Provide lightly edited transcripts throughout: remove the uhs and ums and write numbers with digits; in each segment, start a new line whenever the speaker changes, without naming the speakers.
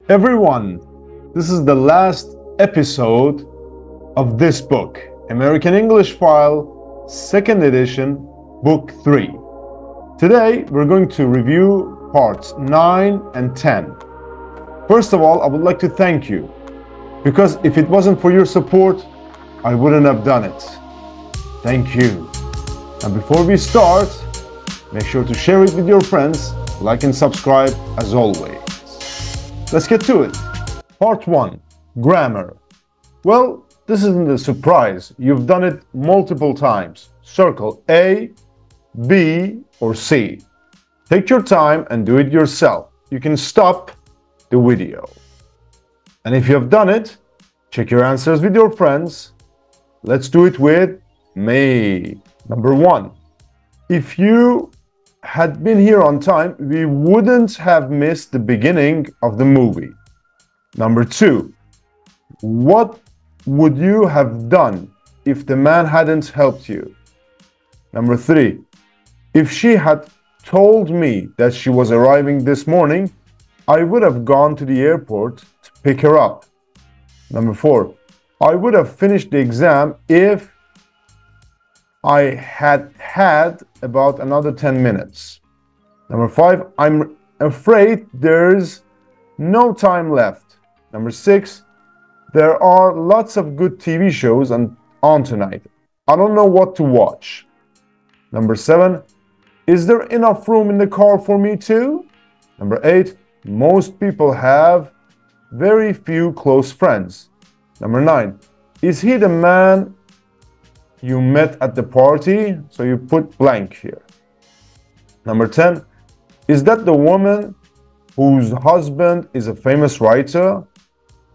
Everyone, this is the last episode of this book, American English File, 2nd edition, Book 3. Today, we're going to review parts 9 and 10. First of all, I would like to thank you, because if it wasn't for your support, I wouldn't have done it. Thank you. And before we start, make sure to share it with your friends, like and subscribe as always. Let's get to it. Part 1. Grammar. Well, this isn't a surprise. You've done it multiple times. Circle A, B, or C. Take your time and do it yourself. You can stop the video. And if you have done it, check your answers with your friends. Let's do it with me. Number 1. If you had been here on time, we wouldn't have missed the beginning of the movie. Number 2. What would you have done if the man hadn't helped you? Number 3. If she had told me that she was arriving this morning, I would have gone to the airport to pick her up. Number 4. I would have finished the exam if I had about another 10 minutes. Number 5, I'm afraid there's no time left. Number 6, there are lots of good TV shows on tonight. I don't know what to watch. Number 7, is there enough room in the car for me too? Number 8, most people have very few close friends. Number 9, is he the man you met at the party? So you put blank here. Number 10, is that the woman whose husband is a famous writer?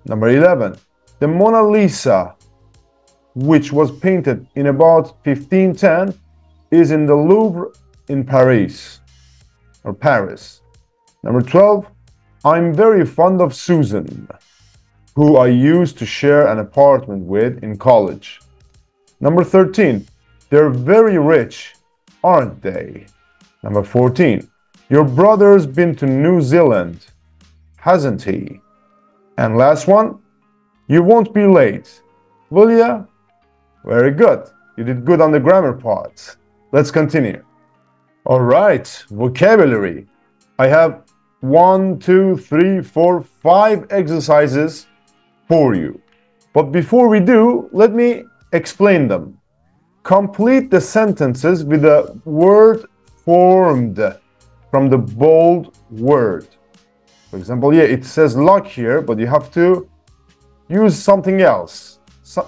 Number 11, the Mona Lisa, which was painted in about 1510, is in the Louvre in Paris. Number 12, I'm very fond of Susan, who I used to share an apartment with in college. Number 13, they're very rich, aren't they? Number 14, your brother's been to New Zealand, hasn't he? And last one, you won't be late, will ya? Very good. You did good on the grammar part. Let's continue. All right, vocabulary. I have 1, 2, 3, 4, 5 exercises for you. But before we do, let me explain them. Complete the sentences with a word formed from the bold word. For example, it says luck here, but you have to use something else.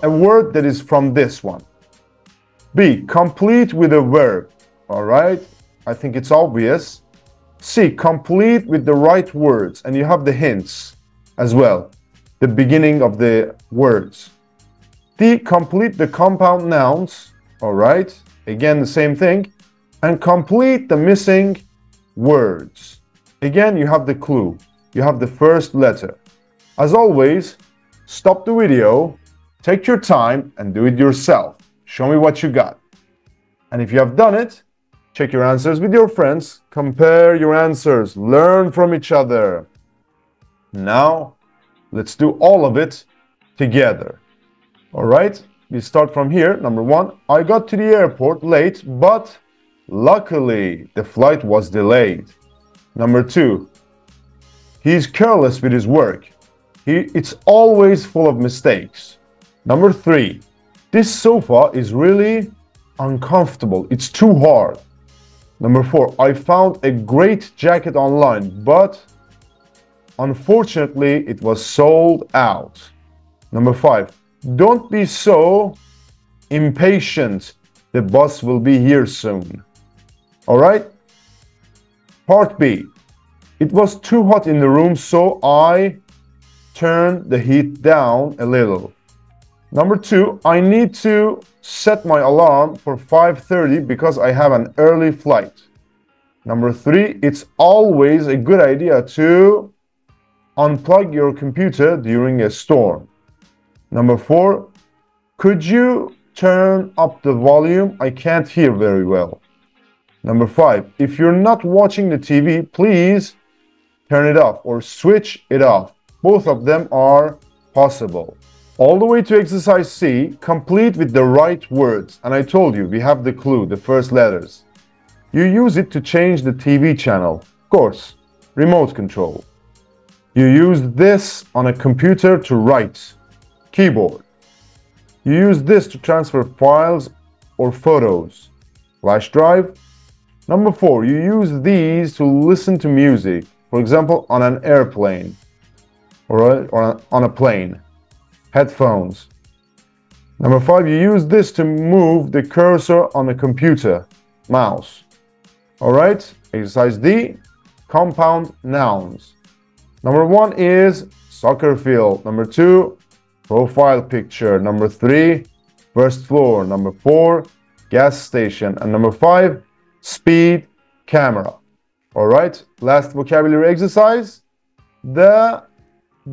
A word that is from this one. B. Complete with a verb. All right, I think it's obvious. C. Complete with the right words, and you have the hints as well. The beginning of the words. D. Complete the compound nouns. All right, again the same thing. And complete the missing words. Again, you have the clue. You have the first letter. As always, stop the video, take your time, and do it yourself. Show me what you got. And if you have done it, check your answers with your friends. Compare your answers. Learn from each other. Now, let's do all of it together. All right, we start from here. Number 1, I got to the airport late, but luckily the flight was delayed. Number 2, he's careless with his work. It's always full of mistakes. Number 3, this sofa is really uncomfortable. It's too hard. Number 4, I found a great jacket online, but unfortunately it was sold out. Number 5, don't be so impatient. The bus will be here soon. All right? Part B. It was too hot in the room, so I turned the heat down a little. Number 2, I need to set my alarm for 5:30 because I have an early flight. Number 3, it's always a good idea to unplug your computer during a storm. Number 4, could you turn up the volume? I can't hear very well. Number 5, if you're not watching the TV, please turn it off or switch it off. Both of them are possible. All the way to exercise C, complete with the right words. And I told you, we have the clue, the first letters. You use it to change the TV channel. Of course, remote control. You use this on a computer to write. Keyboard. You use this to transfer files or photos. Flash drive. Number 4, you use these to listen to music. For example, on an airplane or on a plane. Headphones. Number 5, you use this to move the cursor on the computer. Mouse. Alright, exercise D, compound nouns. Number 1 is soccer field. Number 2, profile picture. Number 3, first floor. Number 4, gas station. And number 5, speed camera. Alright, last vocabulary exercise. The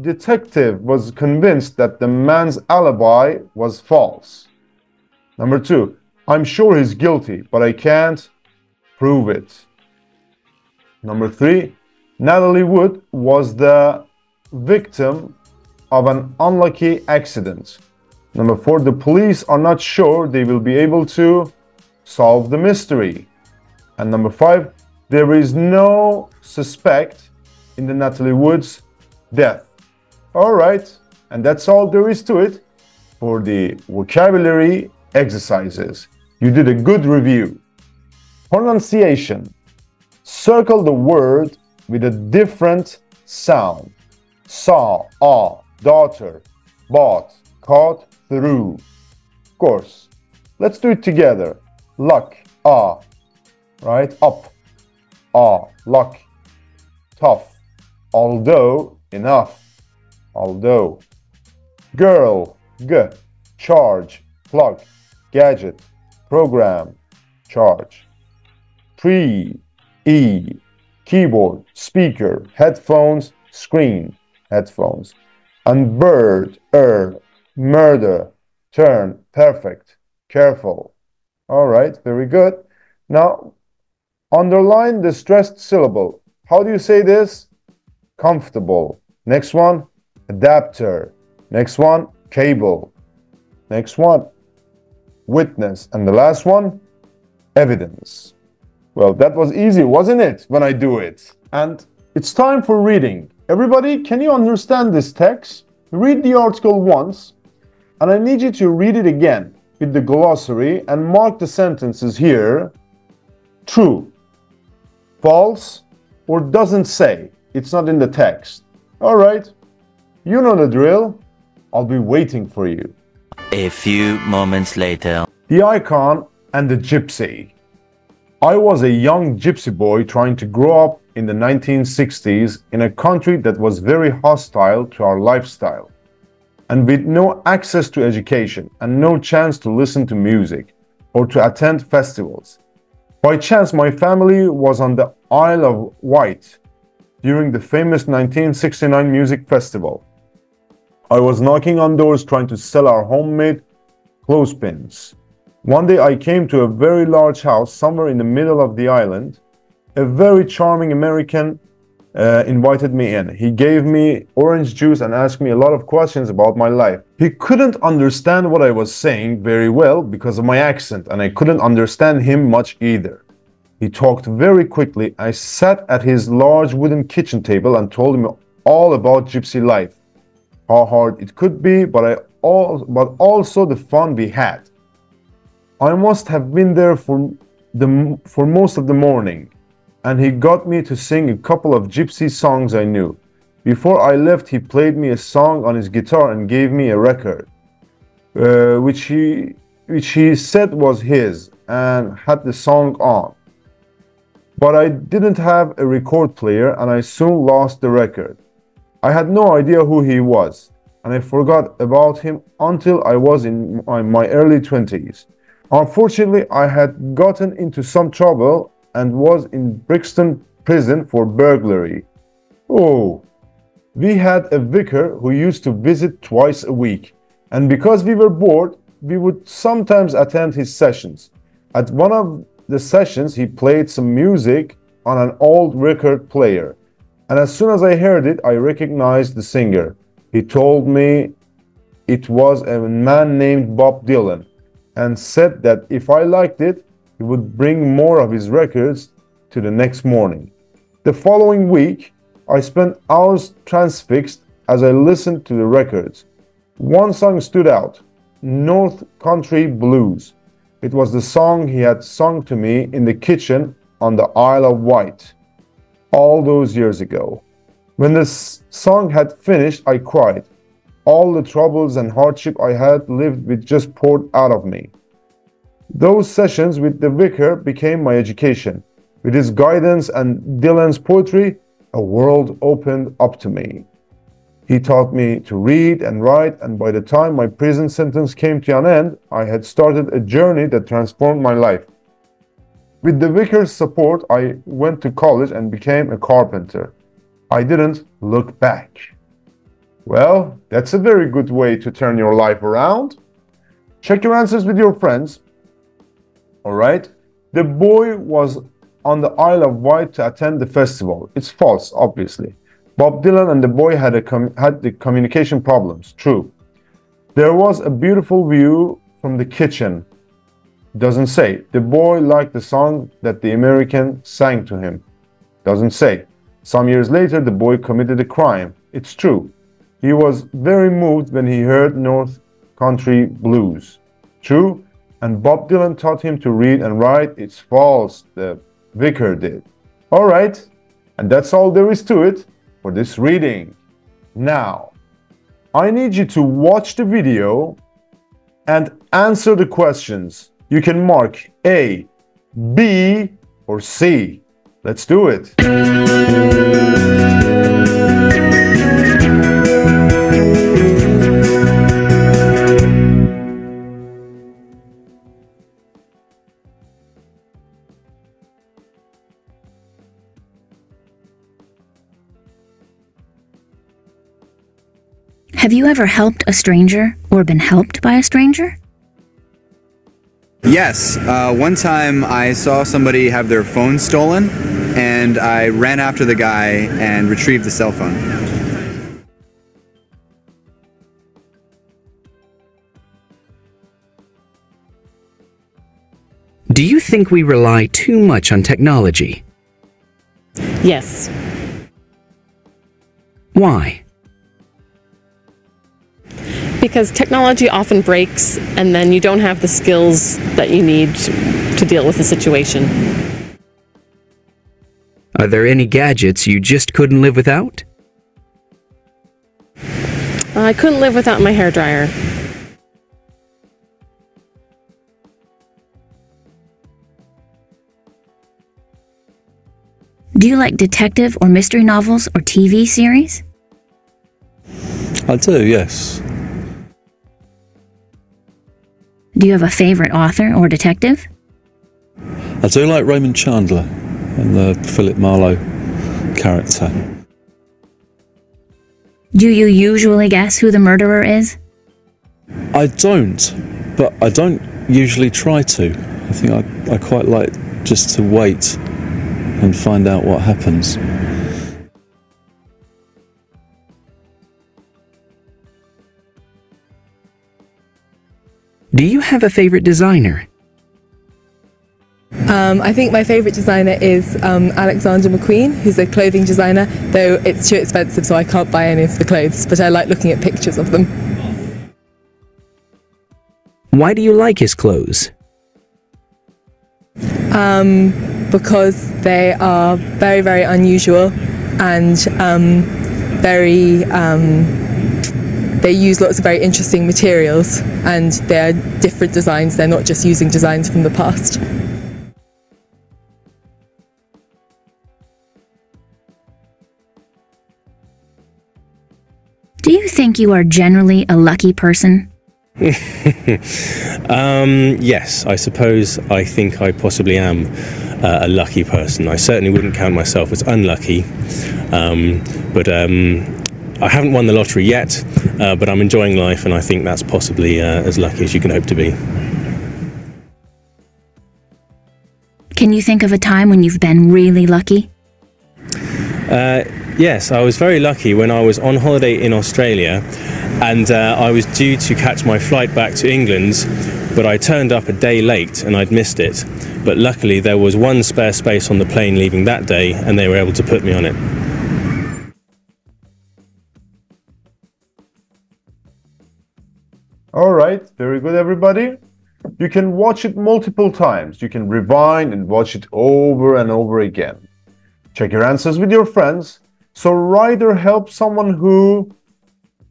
detective was convinced that the man's alibi was false. Number 2, I'm sure he's guilty, but I can't prove it. Number 3, Natalie Wood was the victim of an unlucky accident. Number 4, the police are not sure they will be able to solve the mystery. And number 5, there is no suspect in the Natalie Wood's death. Alright, and that's all there is to it for the vocabulary exercises. You did a good review. Pronunciation. Circle the word with a different sound. Saw, augh, daughter, bought, caught, through. Of course. Let's do it together. Luck, ah, right? Up, ah, luck. Tough, although, enough. Although. Girl, g, charge, plug, gadget, program, charge. Tree, e, keyboard, speaker, headphones, screen, headphones. And bird, murder, turn, perfect, careful. All right, very good. Now, underline the stressed syllable. How do you say this? Comfortable. Next one, adapter. Next one, cable. Next one, witness. And the last one, evidence. Well, that was easy, wasn't it, when I do it? And it's time for reading. Everybody, can you understand this text? Read the article once, and I need you to read it again with the glossary and mark the sentences here. True, false, or doesn't say. It's not in the text. All right, you know the drill. I'll be waiting for you.
A few moments later.
The icon and the gypsy. I was a young gypsy boy trying to grow up in the 1960s in a country that was very hostile to our lifestyle, and with no access to education and no chance to listen to music or to attend festivals. By chance, my family was on the Isle of Wight during the famous 1969 music festival. I was knocking on doors trying to sell our homemade clothespins. One day I came to a very large house somewhere in the middle of the island. A very charming American invited me in. He gave me orange juice and asked me a lot of questions about my life. He couldn't understand what I was saying very well because of my accent, and I couldn't understand him much either. He talked very quickly. I sat at his large wooden kitchen table and told him all about gypsy life. How hard it could be, but also the fun we had. I must have been there for most of the morning, and he got me to sing a couple of gypsy songs I knew. Before I left, he played me a song on his guitar and gave me a record, which he said was his, and had the song on. But I didn't have a record player, and I soon lost the record. I had no idea who he was, and I forgot about him until I was in my early 20s. Unfortunately, I had gotten into some trouble and was in Brixton prison for burglary. Oh, we had a vicar who used to visit twice a week, and because we were bored, we would sometimes attend his sessions. At one of the sessions, he played some music on an old record player. and as soon as I heard it, I recognized the singer. He told me it was a man named Bob Dylan and said that if I liked it, he would bring more of his records to the next morning. The following week, I spent hours transfixed as I listened to the records. One song stood out, North Country Blues. It was the song he had sung to me in the kitchen on the Isle of Wight all those years ago. When this song had finished, I cried. All the troubles and hardship I had lived with just poured out of me. Those sessions with the vicar became my education. With his guidance and Dylan's poetry, a world opened up to me. He taught me to read and write, and by the time my prison sentence came to an end, I had started a journey that transformed my life. With the vicar's support, I went to college and became a carpenter. I didn't look back. Well, that's a very good way to turn your life around. Check your answers with your friends. Alright? The boy was on the Isle of Wight to attend the festival. It's false, obviously. Bob Dylan and the boy had the communication problems. True. There was a beautiful view from the kitchen. Doesn't say. The boy liked the song that the American sang to him. Doesn't say. Some years later, the boy committed a crime. It's true. He was very moved when he heard North Country Blues. True. And Bob Dylan taught him to read and write. It's false. The vicar did. All right. And that's all there is to it for this reading. Now, I need you to watch the video and answer the questions. You can mark A, B, or C. Let's do it.
Have you ever helped a stranger or been helped by a stranger?
Yes, one time I saw somebody have their phone stolen and I ran after the guy and retrieved the cell phone.
Do you think we rely too much on technology?
Yes.
Why?
Because technology often breaks and then you don't have the skills that you need to deal with the situation.
Are there any gadgets you just couldn't live without?
I couldn't live without my hairdryer.
Do you like detective or mystery novels or TV series?
I do, yes.
Do you have a favorite author or detective?
I do like Raymond Chandler and the Philip Marlowe character.
Do you usually guess who the murderer is?
I don't, but I don't usually try to. I think I quite like just to wait and find out what happens.
Do you have a favorite designer?
I think my favourite designer is Alexander McQueen, who's a clothing designer, though it's too expensive so I can't buy any of the clothes, but I like looking at pictures of them.
Why do you like his clothes?
Because they are very, very unusual and they use lots of very interesting materials and they're different designs, they're not just using designs from the past.
Do you think you are generally a lucky person?
Yes, I suppose I think I possibly am a lucky person. I certainly wouldn't count myself as unlucky, but I haven't won the lottery yet, but I'm enjoying life and I think that's possibly as lucky as you can hope to be.
Can you think of a time when you've been really lucky?
Yes, I was very lucky when I was on holiday in Australia, and I was due to catch my flight back to England, but I turned up a day late and I'd missed it. But luckily there was one spare space on the plane leaving that day, and they were able to put me on it.
All right, very good, everybody. You can watch it multiple times. You can rewind and watch it over and over again. Check your answers with your friends. So Ryder helped someone who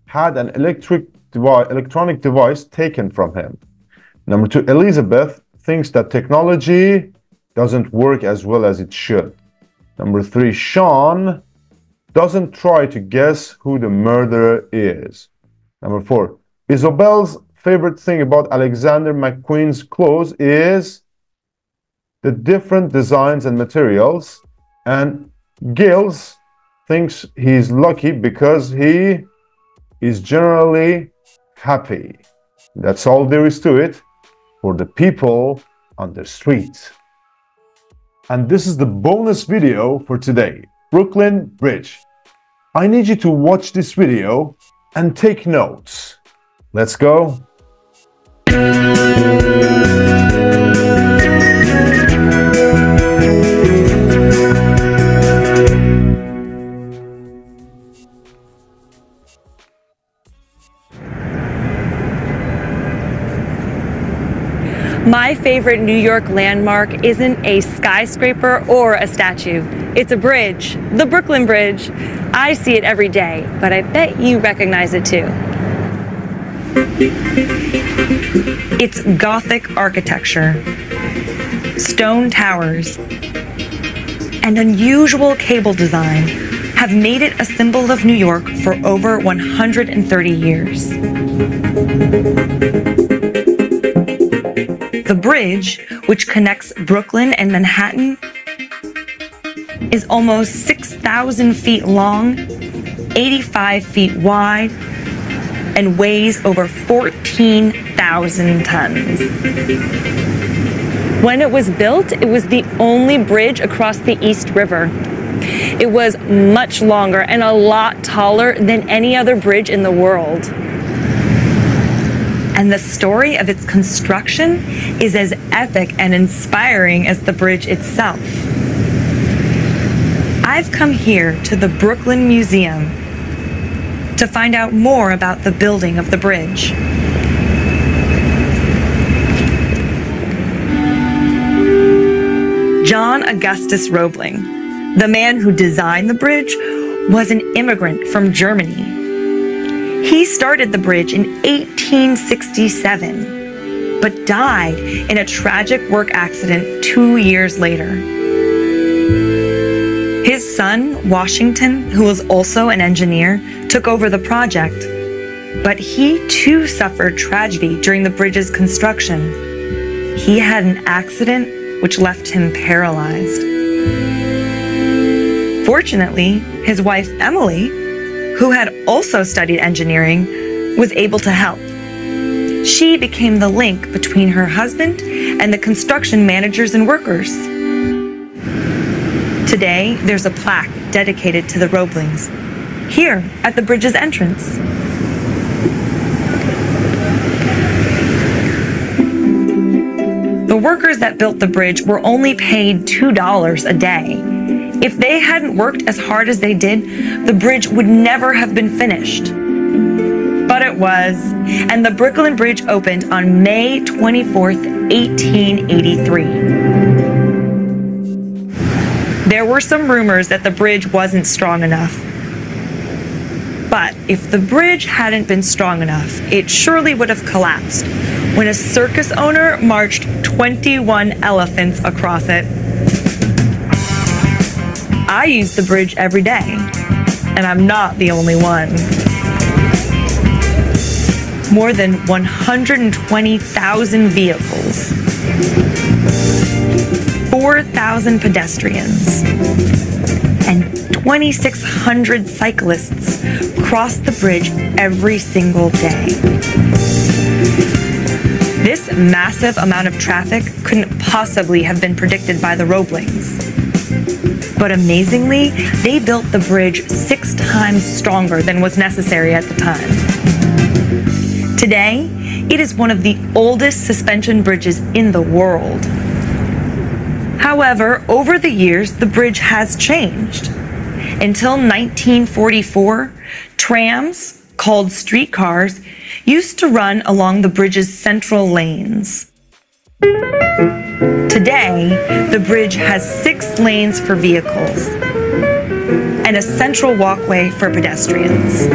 had an electronic device taken from him. Number 2, Elizabeth thinks that technology doesn't work as well as it should. Number 3, Sean doesn't try to guess who the murderer is. Number 4, Isabel's favorite thing about Alexander McQueen's clothes is the different designs and materials. And Gilles thinks he's lucky because he is generally happy. That's all there is to it for the people on the street. And this is the bonus video for today, Brooklyn Bridge. I need you to watch this video and take notes. Let's go.
My favorite New York landmark isn't a skyscraper or a statue. It's a bridge, the Brooklyn Bridge. I see it every day, but I bet you recognize it too. Its Gothic architecture, stone towers, and unusual cable design have made it a symbol of New York for over 130 years. The bridge, which connects Brooklyn and Manhattan, is almost 6,000 feet long, 85 feet wide, and weighs over 14,000 tons. When it was built, it was the only bridge across the East River. It was much longer and a lot taller than any other bridge in the world. And the story of its construction is as epic and inspiring as the bridge itself. I've come here to the Brooklyn Museum to find out more about the building of the bridge. John Augustus Roebling, the man who designed the bridge, was an immigrant from Germany. He started the bridge in 1867, but died in a tragic work accident 2 years later. His son, Washington, who was also an engineer, took over the project, but he too suffered tragedy during the bridge's construction. He had an accident which left him paralyzed. Fortunately, his wife, Emily, who had also studied engineering, was able to help. She became the link between her husband and the construction managers and workers. Today, there's a plaque dedicated to the Roeblings, here at the bridge's entrance. The workers that built the bridge were only paid $2 a day. If they hadn't worked as hard as they did, the bridge would never have been finished. But it was, and the Brooklyn Bridge opened on May 24th, 1883. There were some rumors that the bridge wasn't strong enough. But if the bridge hadn't been strong enough, it surely would have collapsed when a circus owner marched 21 elephants across it. I use the bridge every day, and I'm not the only one. More than 120,000 vehicles, 4,000 pedestrians, and 2,600 cyclists cross the bridge every single day. This massive amount of traffic couldn't possibly have been predicted by the Roeblings. But amazingly, they built the bridge 6 times stronger than was necessary at the time. Today, it is one of the oldest suspension bridges in the world. However, over the years, the bridge has changed. Until 1944, trams, called streetcars, used to run along the bridge's central lanes. Today, the bridge has 6 lanes for vehicles and a central walkway for pedestrians.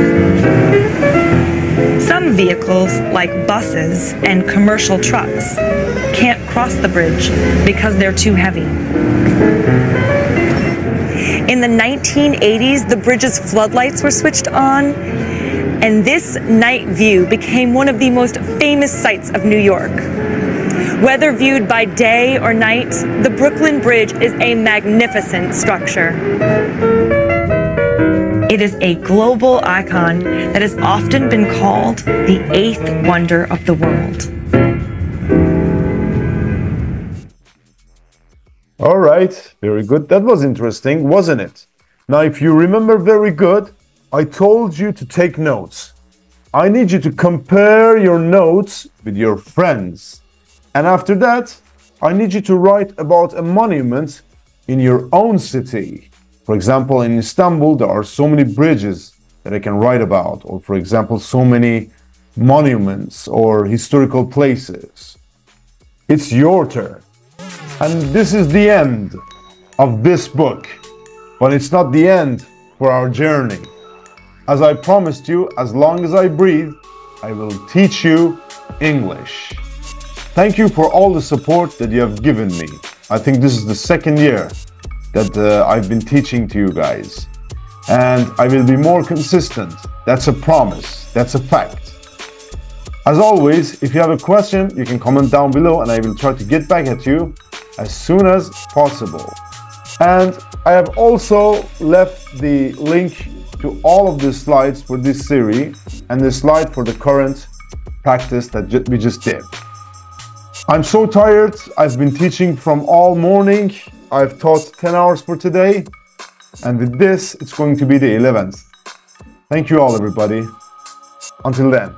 Some vehicles, like buses and commercial trucks, can't cross the bridge because they're too heavy. In the 1980s, the bridge's floodlights were switched on, and this night view became one of the most famous sights of New York. Whether viewed by day or night, the Brooklyn Bridge is a magnificent structure. It is a global icon that has often been called the 8th wonder of the world.
All right, very good. That was interesting, wasn't it? Now, if you remember very good, I told you to take notes. I need you to compare your notes with your friends. And after that, I need you to write about a monument in your own city. For example, in Istanbul, there are so many bridges that I can write about. Or for example, so many monuments or historical places. It's your turn. And this is the end of this book. But it's not the end for our journey. As I promised you, as long as I breathe, I will teach you English. Thank you for all the support that you have given me. I think this is the 2nd year that I've been teaching to you guys. And I will be more consistent. That's a promise. That's a fact. As always, if you have a question, you can comment down below and I will try to get back at you as soon as possible. And I have also left the link to all of the slides for this series and the slide for the current practice that we just did. I'm so tired. I've been teaching from all morning. I've taught 10 hours for today. And with this, it's going to be the 11th. Thank you all, everybody. Until then.